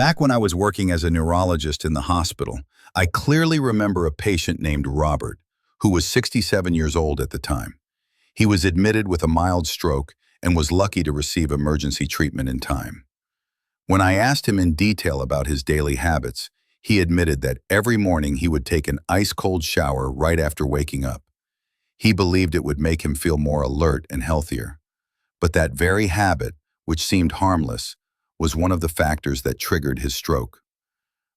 Back when I was working as a neurologist in the hospital, I clearly remember a patient named Robert, who was 67 years old at the time. He was admitted with a mild stroke and was lucky to receive emergency treatment in time. When I asked him in detail about his daily habits, he admitted that every morning he would take an ice-cold shower right after waking up. He believed it would make him feel more alert and healthier. But that very habit, which seemed harmless, was one of the factors that triggered his stroke.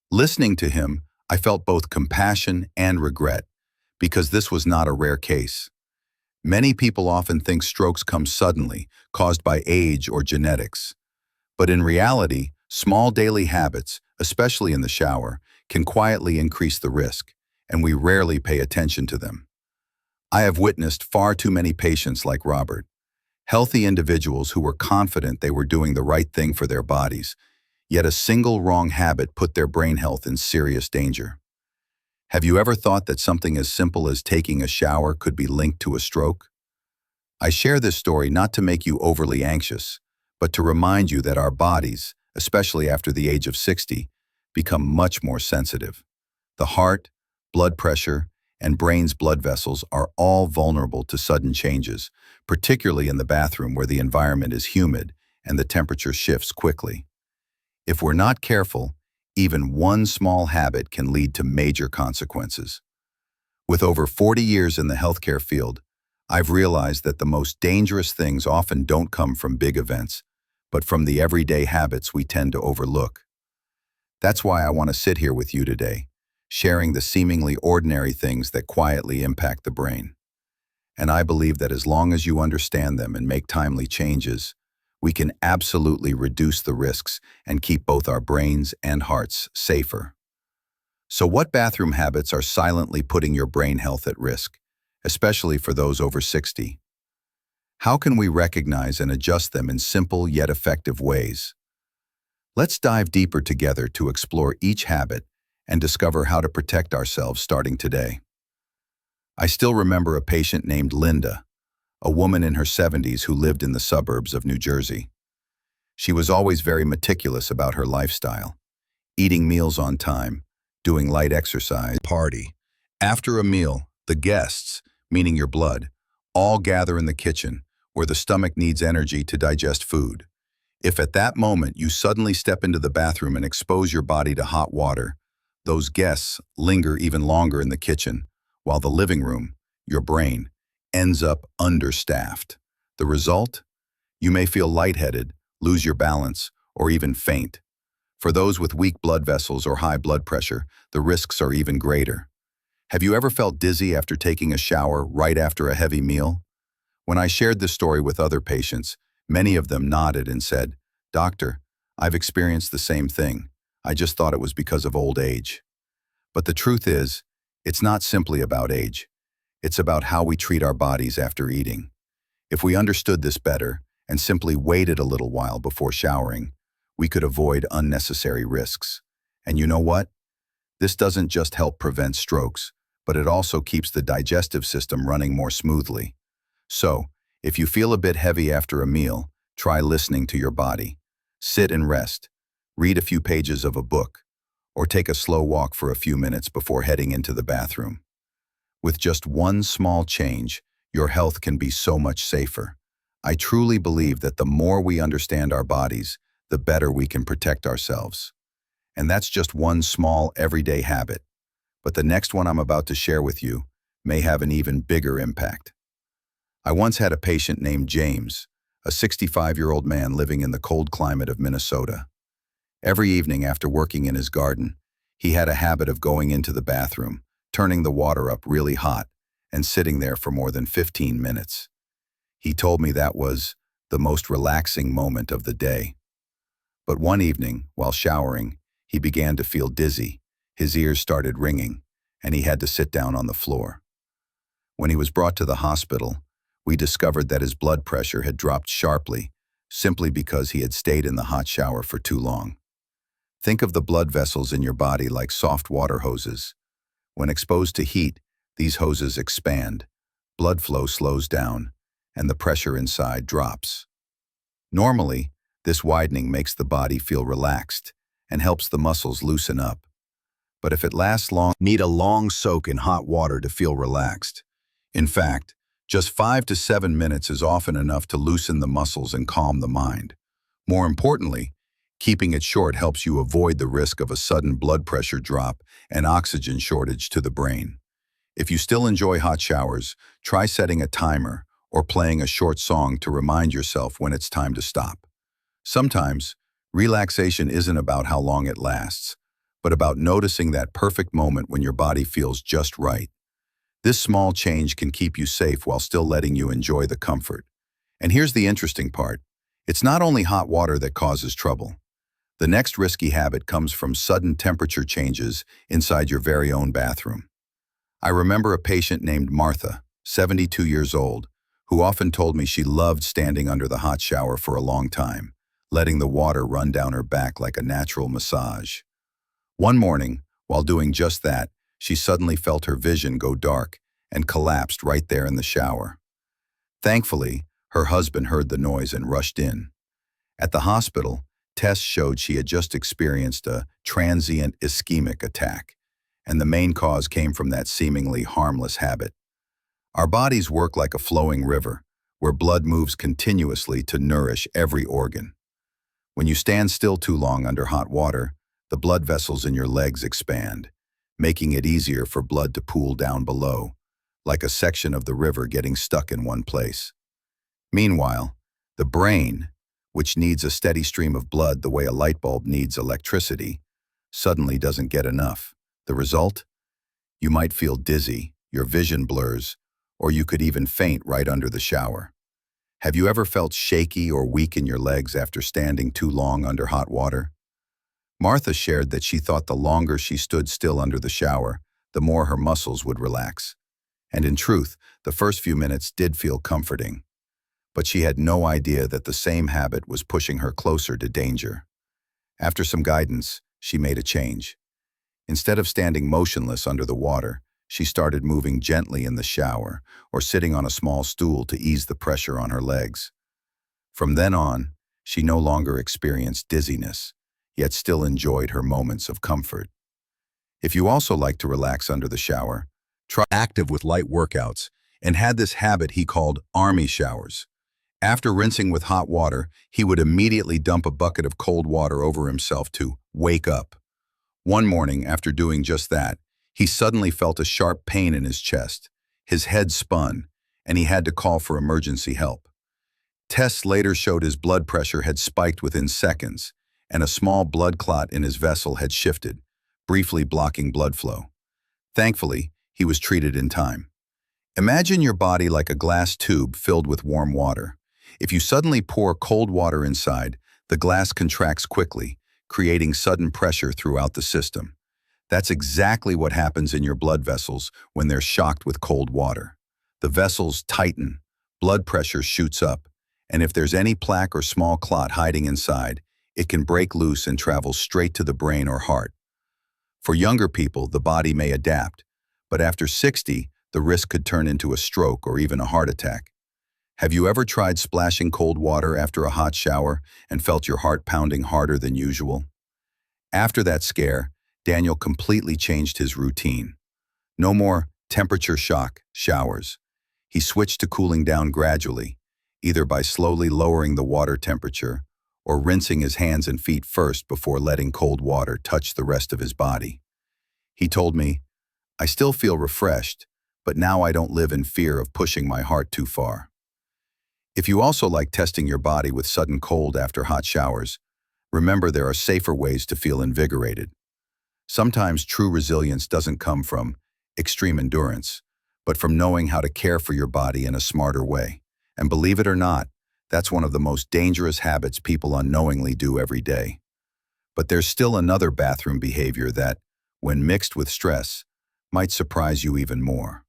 Listening to him, I felt both compassion and regret, because this was not a rare case. Many people often think strokes come suddenly, caused by age or genetics. But in reality, small daily habits, especially in the shower, can quietly increase the risk, and we rarely pay attention to them. I have witnessed far too many patients like Robert, healthy individuals who were confident they were doing the right thing for their bodies, yet a single wrong habit put their brain health in serious danger. Have you ever thought that something as simple as taking a shower could be linked to a stroke? I share this story not to make you overly anxious, but to remind you that our bodies, especially after the age of 60, become much more sensitive. The heart, blood pressure, and brain's blood vessels are all vulnerable to sudden changes, particularly in the bathroom where the environment is humid and the temperature shifts quickly. If we're not careful, even one small habit can lead to major consequences. With over 40 years in the healthcare field, I've realized that the most dangerous things often don't come from big events, but from the everyday habits we tend to overlook. That's why I want to sit here with you today, sharing the seemingly ordinary things that quietly impact the brain. And I believe that as long as you understand them and make timely changes, we can absolutely reduce the risks and keep both our brains and hearts safer. So what bathroom habits are silently putting your brain health at risk, especially for those over 60? How can we recognize and adjust them in simple yet effective ways? Let's dive deeper together to explore each habit and discover how to protect ourselves starting today. I still remember a patient named Linda, a woman in her 70s who lived in the suburbs of New Jersey. She was always very meticulous about her lifestyle, eating meals on time, doing light exercise, party. After a meal, the guests, meaning your blood, all gather in the kitchen where the stomach needs energy to digest food. If at that moment you suddenly step into the bathroom and expose your body to hot water, those guests linger even longer in the kitchen, while the living room, your brain, ends up understaffed. The result? You may feel lightheaded, lose your balance, or even faint. For those with weak blood vessels or high blood pressure, the risks are even greater. Have you ever felt dizzy after taking a shower right after a heavy meal? When I shared this story with other patients, many of them nodded and said, "Doctor, I've experienced the same thing. I just thought it was because of old age." But the truth is, it's not simply about age. It's about how we treat our bodies after eating. If we understood this better and simply waited a little while before showering, we could avoid unnecessary risks. And you know what? This doesn't just help prevent strokes, but it also keeps the digestive system running more smoothly. So, if you feel a bit heavy after a meal, try listening to your body. Sit and rest, read a few pages of a book, or take a slow walk for a few minutes before heading into the bathroom. With just one small change, your health can be so much safer. I truly believe that the more we understand our bodies, the better we can protect ourselves. And that's just one small, everyday habit. But the next one I'm about to share with you may have an even bigger impact. I once had a patient named James, a 65-year-old man living in the cold climate of Minnesota. Every evening after working in his garden, he had a habit of going into the bathroom, turning the water up really hot, and sitting there for more than 15 minutes. He told me that was the most relaxing moment of the day. But one evening, while showering, he began to feel dizzy, his ears started ringing, and he had to sit down on the floor. When he was brought to the hospital, we discovered that his blood pressure had dropped sharply, simply because he had stayed in the hot shower for too long. Think of the blood vessels in your body like soft water hoses. When exposed to heat, these hoses expand, blood flow slows down, and the pressure inside drops. Normally, this widening makes the body feel relaxed, and helps the muscles loosen up. But if it lasts long, need a long soak in hot water to feel relaxed. In fact, just 5 to 7 minutes is often enough to loosen the muscles and calm the mind. More importantly, keeping it short helps you avoid the risk of a sudden blood pressure drop and oxygen shortage to the brain. If you still enjoy hot showers, try setting a timer or playing a short song to remind yourself when it's time to stop. Sometimes, relaxation isn't about how long it lasts, but about noticing that perfect moment when your body feels just right. This small change can keep you safe while still letting you enjoy the comfort. And here's the interesting part. It's not only hot water that causes trouble. The next risky habit comes from sudden temperature changes inside your very own bathroom. I remember a patient named Martha, 72 years old, who often told me she loved standing under the hot shower for a long time, letting the water run down her back like a natural massage. One morning, while doing just that, she suddenly felt her vision go dark and collapsed right there in the shower. Thankfully, her husband heard the noise and rushed in. At the hospital, tests showed she had just experienced a transient ischemic attack, and the main cause came from that seemingly harmless habit. Our bodies work like a flowing river, where blood moves continuously to nourish every organ. When you stand still too long under hot water, the blood vessels in your legs expand, making it easier for blood to pool down below, like a section of the river getting stuck in one place. Meanwhile, the brain, which needs a steady stream of blood the way a light bulb needs electricity, suddenly doesn't get enough. The result? You might feel dizzy, your vision blurs, or you could even faint right under the shower. Have you ever felt shaky or weak in your legs after standing too long under hot water? Martha shared that she thought the longer she stood still under the shower, the more her muscles would relax. And in truth, the first few minutes did feel comforting. But she had no idea that the same habit was pushing her closer to danger. After some guidance, she made a change. Instead of standing motionless under the water, she started moving gently in the shower or sitting on a small stool to ease the pressure on her legs. From then on, she no longer experienced dizziness, yet still enjoyed her moments of comfort. If you also like to relax under the shower, try active with light workouts and had this habit he called army showers. After rinsing with hot water, he would immediately dump a bucket of cold water over himself to wake up. One morning, after doing just that, he suddenly felt a sharp pain in his chest. His head spun, and he had to call for emergency help. Tests later showed his blood pressure had spiked within seconds, and a small blood clot in his vessel had shifted, briefly blocking blood flow. Thankfully, he was treated in time. Imagine your body like a glass tube filled with warm water. If you suddenly pour cold water inside, the glass contracts quickly, creating sudden pressure throughout the system. That's exactly what happens in your blood vessels when they're shocked with cold water. The vessels tighten, blood pressure shoots up, and if there's any plaque or small clot hiding inside, it can break loose and travel straight to the brain or heart. For younger people, the body may adapt, but after 60, the risk could turn into a stroke or even a heart attack. Have you ever tried splashing cold water after a hot shower and felt your heart pounding harder than usual? After that scare, Daniel completely changed his routine. No more temperature shock showers. He switched to cooling down gradually, either by slowly lowering the water temperature or rinsing his hands and feet first before letting cold water touch the rest of his body. He told me, "I still feel refreshed, but now I don't live in fear of pushing my heart too far." If you also like testing your body with sudden cold after hot showers, remember there are safer ways to feel invigorated. Sometimes true resilience doesn't come from extreme endurance, but from knowing how to care for your body in a smarter way. And believe it or not, that's one of the most dangerous habits people unknowingly do every day. But there's still another bathroom behavior that, when mixed with stress, might surprise you even more.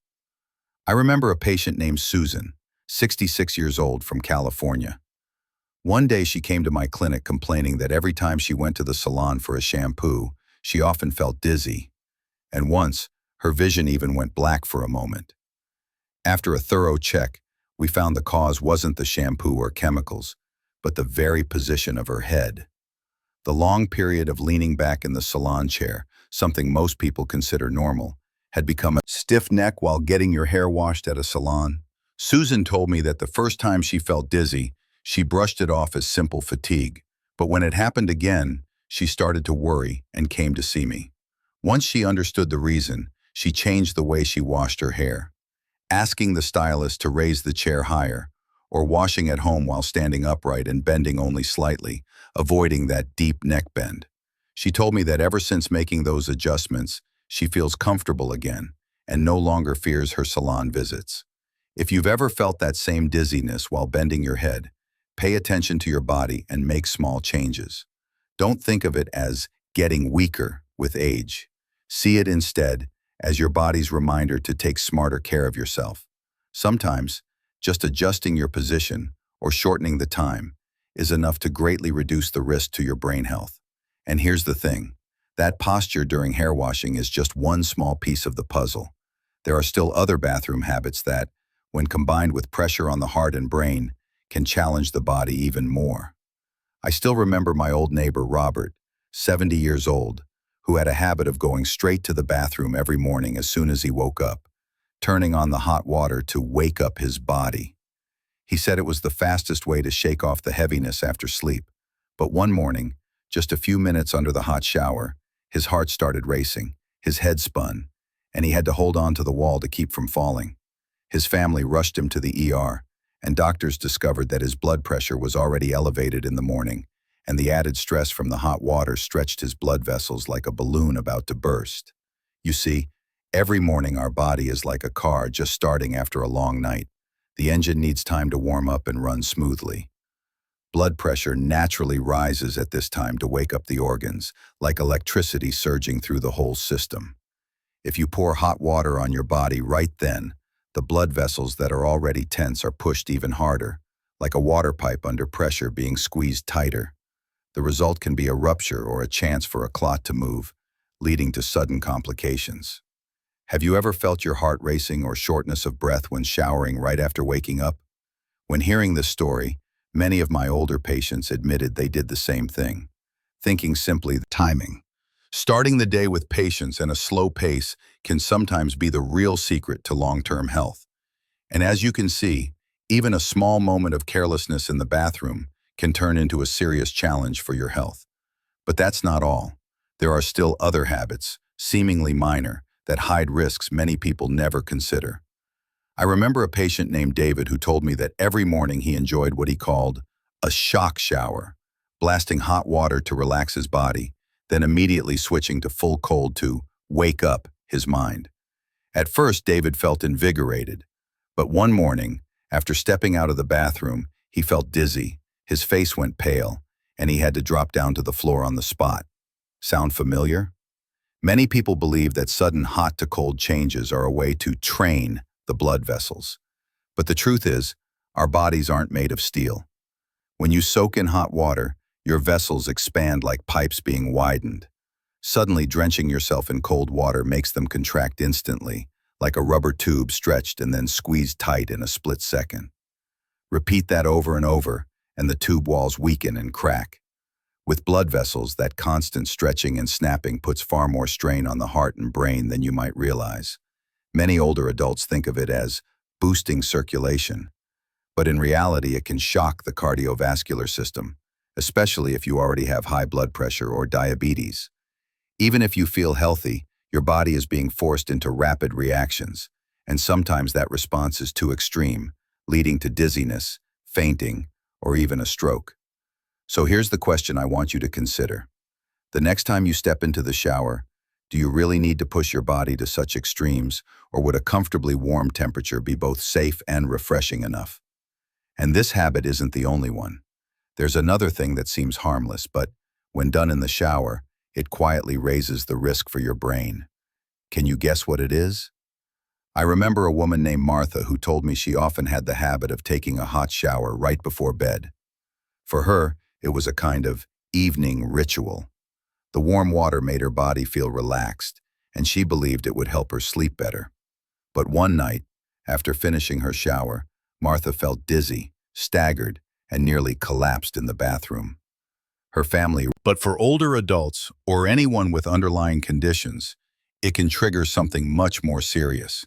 I remember a patient named Susan, 66 years old, from California. One day she came to my clinic complaining that every time she went to the salon for a shampoo, she often felt dizzy, and once, her vision even went black for a moment. After a thorough check, we found the cause wasn't the shampoo or chemicals, but the very position of her head. The long period of leaning back in the salon chair, something most people consider normal, had become a stiff neck while getting your hair washed at a salon. Susan told me that the first time she felt dizzy, she brushed it off as simple fatigue. But when it happened again, she started to worry and came to see me. Once she understood the reason, she changed the way she washed her hair, asking the stylist to raise the chair higher, or washing at home while standing upright and bending only slightly, avoiding that deep neck bend. She told me that ever since making those adjustments, she feels comfortable again and no longer fears her salon visits. If you've ever felt that same dizziness while bending your head, pay attention to your body and make small changes. Don't think of it as getting weaker with age. See it instead as your body's reminder to take smarter care of yourself. Sometimes, just adjusting your position or shortening the time is enough to greatly reduce the risk to your brain health. And here's the thing, that posture during hair washing is just one small piece of the puzzle. There are still other bathroom habits that, when combined with pressure on the heart and brain, can challenge the body even more. I still remember my old neighbor Robert, 70 years old, who had a habit of going straight to the bathroom every morning as soon as he woke up, turning on the hot water to wake up his body. He said it was the fastest way to shake off the heaviness after sleep. But one morning, just a few minutes under the hot shower, his heart started racing, his head spun, and he had to hold on to the wall to keep from falling. His family rushed him to the ER, and doctors discovered that his blood pressure was already elevated in the morning, and the added stress from the hot water stretched his blood vessels like a balloon about to burst. You see, every morning our body is like a car just starting after a long night. The engine needs time to warm up and run smoothly. Blood pressure naturally rises at this time to wake up the organs, like electricity surging through the whole system. If you pour hot water on your body right then, the blood vessels that are already tense are pushed even harder, like a water pipe under pressure being squeezed tighter. The result can be a rupture or a chance for a clot to move, leading to sudden complications. Have you ever felt your heart racing or shortness of breath when showering right after waking up? When hearing this story, many of my older patients admitted they did the same thing, thinking simply timing. Starting the day with patience and a slow pace can sometimes be the real secret to long-term health. And as you can see, even a small moment of carelessness in the bathroom can turn into a serious challenge for your health. But that's not all. There are still other habits, seemingly minor, that hide risks many people never consider. I remember a patient named David who told me that every morning he enjoyed what he called a shock shower, blasting hot water to relax his body, then immediately switching to full cold to wake up his mind. At first, David felt invigorated, but one morning, after stepping out of the bathroom, he felt dizzy, his face went pale, and he had to drop down to the floor on the spot. Sound familiar? Many people believe that sudden hot to cold changes are a way to train the blood vessels. But the truth is, our bodies aren't made of steel. When you soak in hot water, your vessels expand like pipes being widened. Suddenly drenching yourself in cold water makes them contract instantly, like a rubber tube stretched and then squeezed tight in a split second. Repeat that over and over, and the tube walls weaken and crack. With blood vessels, that constant stretching and snapping puts far more strain on the heart and brain than you might realize. Many older adults think of it as boosting circulation, but in reality it can shock the cardiovascular system, especially if you already have high blood pressure or diabetes. Even if you feel healthy, your body is being forced into rapid reactions, and sometimes that response is too extreme, leading to dizziness, fainting, or even a stroke. So here's the question I want you to consider. The next time you step into the shower, do you really need to push your body to such extremes, or would a comfortably warm temperature be both safe and refreshing enough? And this habit isn't the only one. There's another thing that seems harmless, but when done in the shower, it quietly raises the risk for your brain. Can you guess what it is? I remember a woman named Martha who told me she often had the habit of taking a hot shower right before bed. For her, it was a kind of evening ritual. The warm water made her body feel relaxed, and she believed it would help her sleep better. But one night, after finishing her shower, Martha felt dizzy, staggered, and nearly collapsed in the bathroom. her family. But for older adults or anyone with underlying conditions, it can trigger something much more serious,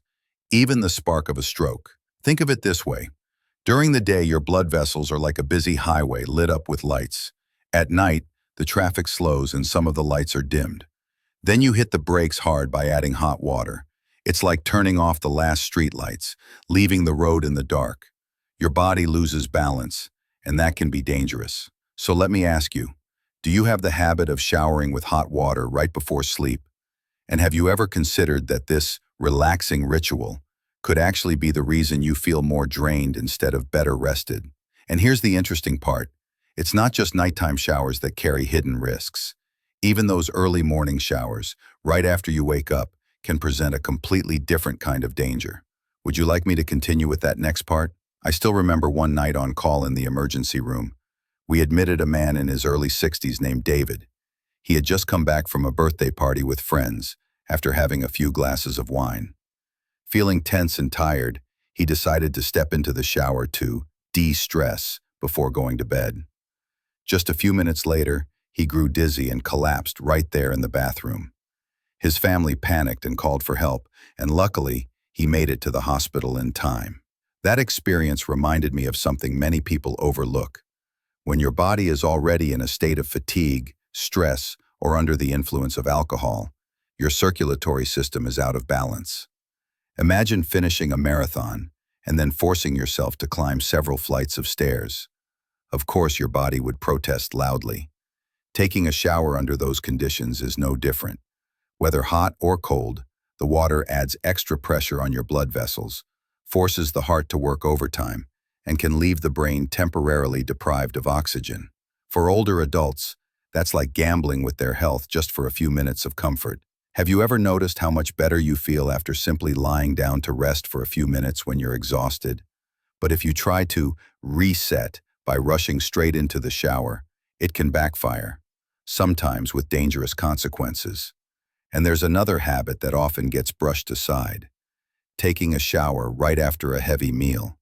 even the spark of a stroke. Think of it this way. During the day, your blood vessels are like a busy highway lit up with lights. At night, the traffic slows and some of the lights are dimmed. Then you hit the brakes hard by adding hot water. It's like turning off the last street lights, leaving the road in the dark. Your body loses balance, and that can be dangerous. So let me ask you, do you have the habit of showering with hot water right before sleep? And have you ever considered that this relaxing ritual could actually be the reason you feel more drained instead of better rested? And here's the interesting part. It's not just nighttime showers that carry hidden risks. Even those early morning showers, right after you wake up, can present a completely different kind of danger. Would you like me to continue with that next part? I still remember one night on call in the emergency room. We admitted a man in his early 60s named David. He had just come back from a birthday party with friends after having a few glasses of wine. Feeling tense and tired, he decided to step into the shower to de-stress before going to bed. Just a few minutes later, he grew dizzy and collapsed right there in the bathroom. His family panicked and called for help, and luckily, he made it to the hospital in time. That experience reminded me of something many people overlook. When your body is already in a state of fatigue, stress, or under the influence of alcohol, your circulatory system is out of balance. Imagine finishing a marathon and then forcing yourself to climb several flights of stairs. Of course, your body would protest loudly. Taking a shower under those conditions is no different. Whether hot or cold, the water adds extra pressure on your blood vessels, forces the heart to work overtime, and can leave the brain temporarily deprived of oxygen. For older adults, that's like gambling with their health just for a few minutes of comfort. Have you ever noticed how much better you feel after simply lying down to rest for a few minutes when you're exhausted? But if you try to reset by rushing straight into the shower, it can backfire, sometimes with dangerous consequences. And there's another habit that often gets brushed aside: taking a shower right after a heavy meal.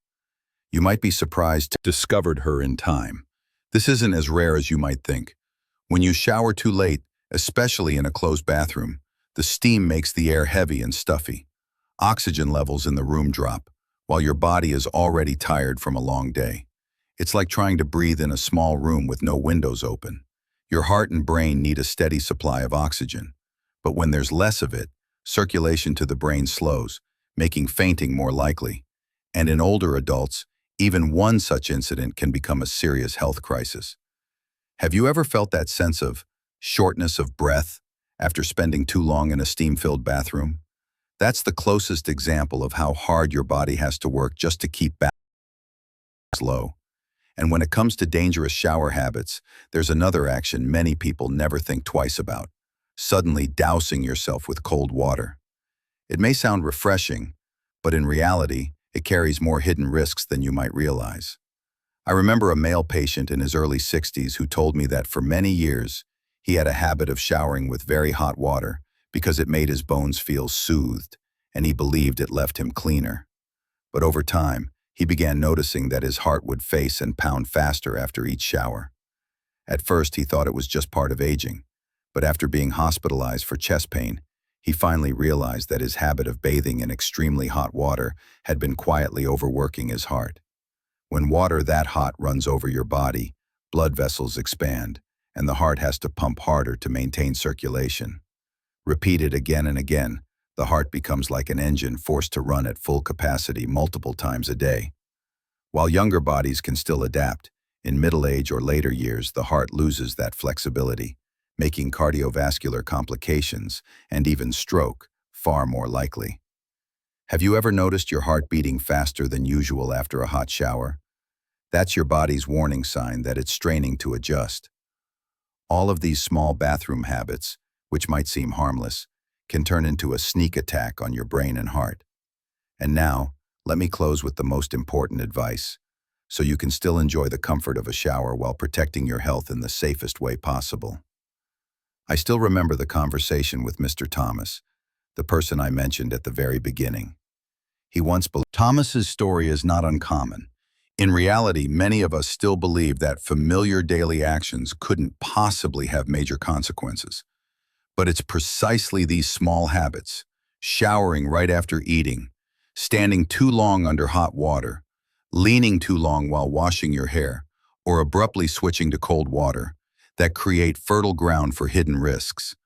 You might be surprised to discovered her in time. This isn't as rare as you might think. When you shower too late, especially in a closed bathroom, the steam makes the air heavy and stuffy. Oxygen levels in the room drop, while your body is already tired from a long day. It's like trying to breathe in a small room with no windows open. Your heart and brain need a steady supply of oxygen. But when there's less of it, circulation to the brain slows, making fainting more likely. And in older adults, even one such incident can become a serious health crisis. Have you ever felt that sense of shortness of breath after spending too long in a steam-filled bathroom? That's the closest example of how hard your body has to work just to keep balance low. And when it comes to dangerous shower habits, there's another action many people never think twice about: suddenly dousing yourself with cold water. It may sound refreshing, but in reality, it carries more hidden risks than you might realize. I remember a male patient in his early 60s who told me that for many years, he had a habit of showering with very hot water because it made his bones feel soothed, and he believed it left him cleaner. But over time, he began noticing that his heart would pace and pound faster after each shower. At first, he thought it was just part of aging, but after being hospitalized for chest pain, he finally realized that his habit of bathing in extremely hot water had been quietly overworking his heart. When water that hot runs over your body, blood vessels expand, and the heart has to pump harder to maintain circulation. Repeated again and again, the heart becomes like an engine forced to run at full capacity multiple times a day. While younger bodies can still adapt, in middle age or later years, the heart loses that flexibility, making cardiovascular complications and even stroke far more likely. Have you ever noticed your heart beating faster than usual after a hot shower? That's your body's warning sign that it's straining to adjust. All of these small bathroom habits, which might seem harmless, can turn into a sneak attack on your brain and heart. And now, let me close with the most important advice, so you can still enjoy the comfort of a shower while protecting your health in the safest way possible. I still remember the conversation with Mr. Thomas, the person I mentioned at the very beginning. He once believed Thomas's story is not uncommon. In reality, many of us still believe that familiar daily actions couldn't possibly have major consequences. But it's precisely these small habits, showering right after eating, standing too long under hot water, leaning too long while washing your hair, or abruptly switching to cold water, that create fertile ground for hidden risks.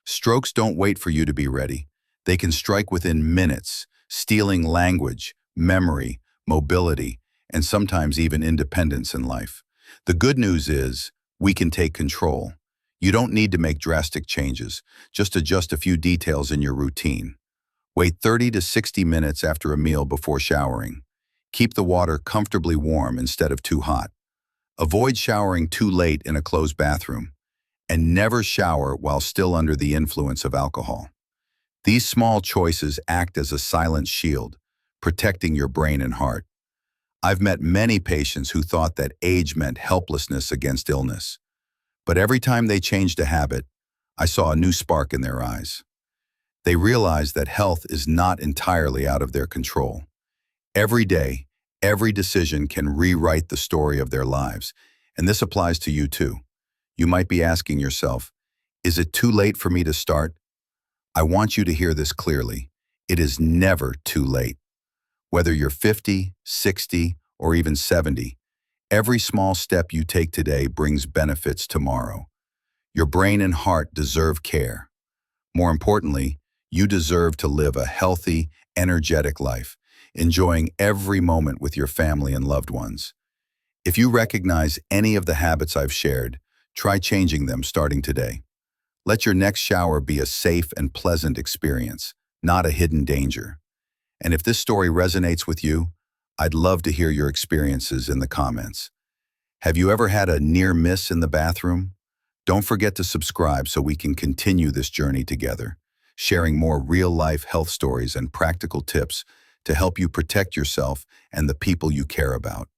Strokes don't wait for you to be ready. They can strike within minutes, stealing language, memory, mobility, and sometimes even independence in life. The good news is, we can take control. You don't need to make drastic changes, just adjust a few details in your routine. Wait 30 to 60 minutes after a meal before showering. Keep the water comfortably warm instead of too hot. Avoid showering too late in a closed bathroom. And never shower while still under the influence of alcohol. These small choices act as a silent shield, protecting your brain and heart. I've met many patients who thought that age meant helplessness against illness. But every time they changed a habit, I saw a new spark in their eyes. They realized that health is not entirely out of their control. Every day, every decision can rewrite the story of their lives, and this applies to you too. You might be asking yourself, is it too late for me to start? I want you to hear this clearly. It is never too late. Whether you're 50, 60, or even 70, every small step you take today brings benefits tomorrow. Your brain and heart deserve care. More importantly, you deserve to live a healthy, energetic life, enjoying every moment with your family and loved ones. If you recognize any of the habits I've shared, try changing them starting today. Let your next shower be a safe and pleasant experience, not a hidden danger. And if this story resonates with you, I'd love to hear your experiences in the comments. Have you ever had a near miss in the bathroom? Don't forget to subscribe so we can continue this journey together, sharing more real-life health stories and practical tips to help you protect yourself and the people you care about.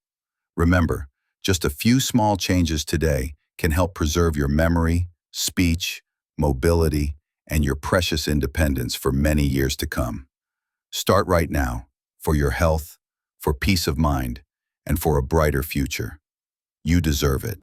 Remember, just a few small changes today can help preserve your memory, speech, mobility, and your precious independence for many years to come. Start right now, for your health, for peace of mind, and for a brighter future. You deserve it.